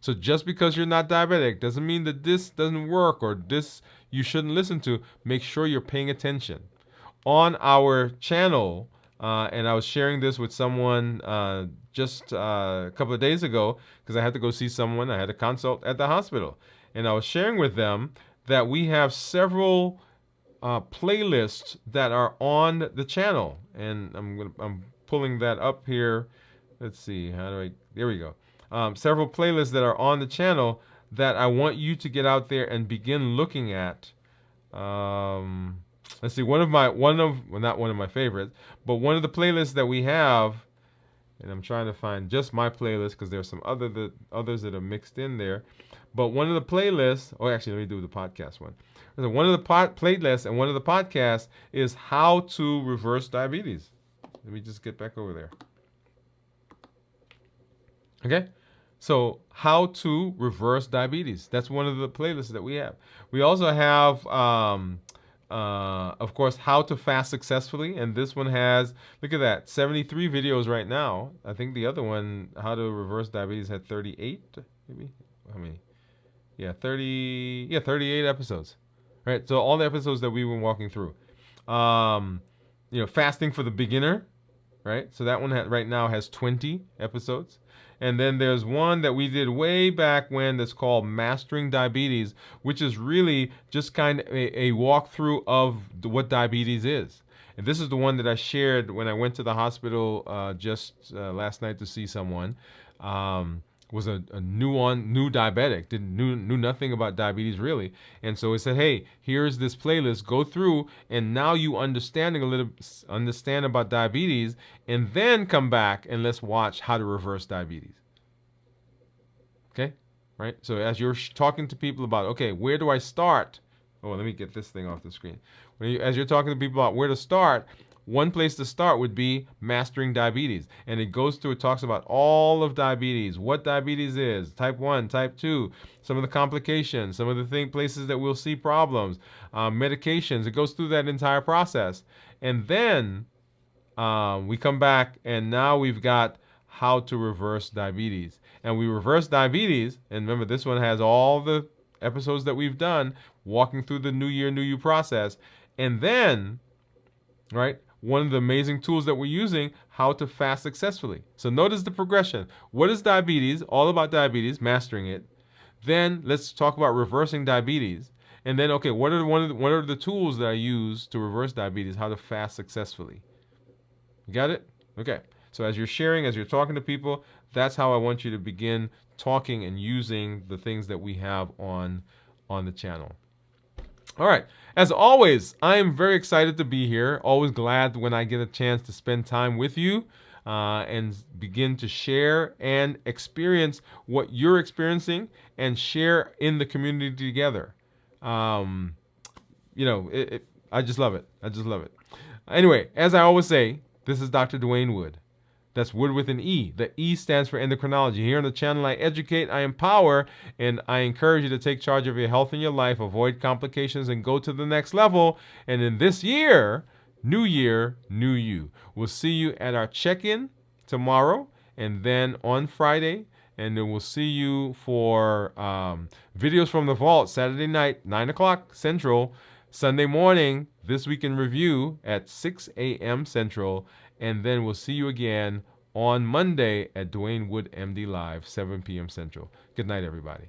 So just because you're not diabetic doesn't mean that this doesn't work or this you shouldn't listen to. Make sure you're paying attention. On our channel, and I was sharing this with someone just a couple of days ago because I had to go see someone. I had a consult at the hospital. And I was sharing with them that we have several playlists that are on the channel. And I'm pulling that up here. Let's see. There we go. Several playlists that are on the channel that I want you to get out there and begin looking at. Let's see, not one of my favorites, but one of the playlists that we have, and I'm trying to find just my playlist because there's some others that are mixed in there. But one of the playlists, actually, let me do the podcast one. One of the playlists and one of the podcasts is how to reverse diabetes. Let me just get back over there. Okay. So, how to reverse diabetes. That's one of the playlists that we have. We also have, of course, how to fast successfully. And this one has, look at that, 73 videos right now. I think the other one, how to reverse diabetes, had 38, maybe? How many? Yeah, 38 episodes. Right? So, all the episodes that we were walking through. Fasting for the beginner. Right? So, that one right now has 20 episodes. And then there's one that we did way back when that's called Mastering Diabetes, which is really just kind of a walkthrough of what diabetes is. And this is the one that I shared when I went to the hospital just last night to see someone. Was a new diabetic, knew nothing about diabetes really. And so it said, hey, here's this playlist, go through, and now you understand about diabetes, and then come back and let's watch how to reverse diabetes. Okay? Right? So as you're talking to people about, okay, where do I start? Oh, let me get this thing off the screen. As you're talking to people about where to start, one place to start would be Mastering Diabetes. And it talks about all of diabetes, what diabetes is, type 1, type 2, some of the complications, some of the places that we'll see problems, medications. It goes through that entire process. And then we come back and now we've got how to reverse diabetes. And we reverse diabetes, and remember this one has all the episodes that we've done, walking through the New Year, New You process. And then, right, one of the amazing tools that we're using, how to fast successfully. So notice the progression. What is diabetes? All about diabetes, mastering it. Then let's talk about reversing diabetes. And then, okay, what are the tools that I use to reverse diabetes? How to fast successfully. You got it? Okay. So as you're sharing, as you're talking to people, that's how I want you to begin talking and using the things that we have on the channel. All right. As always, I am very excited to be here. Always glad when I get a chance to spend time with you and begin to share and experience what you're experiencing and share in the community together. I just love it. I just love it. Anyway, as I always say, this is Dr. Dwain Woode. That's Wood with an E. The E stands for endocrinology. Here on the channel, I educate, I empower, and I encourage you to take charge of your health and your life, avoid complications, and go to the next level. And in this year, new you. We'll see you at our check-in tomorrow, and then on Friday, and then we'll see you for videos from the vault Saturday night, 9 o'clock Central, Sunday morning, This Week in Review at 6 a.m. Central, and then we'll see you again on Monday at Dwain Woode MD Live, 7 p.m. Central. Good night, everybody.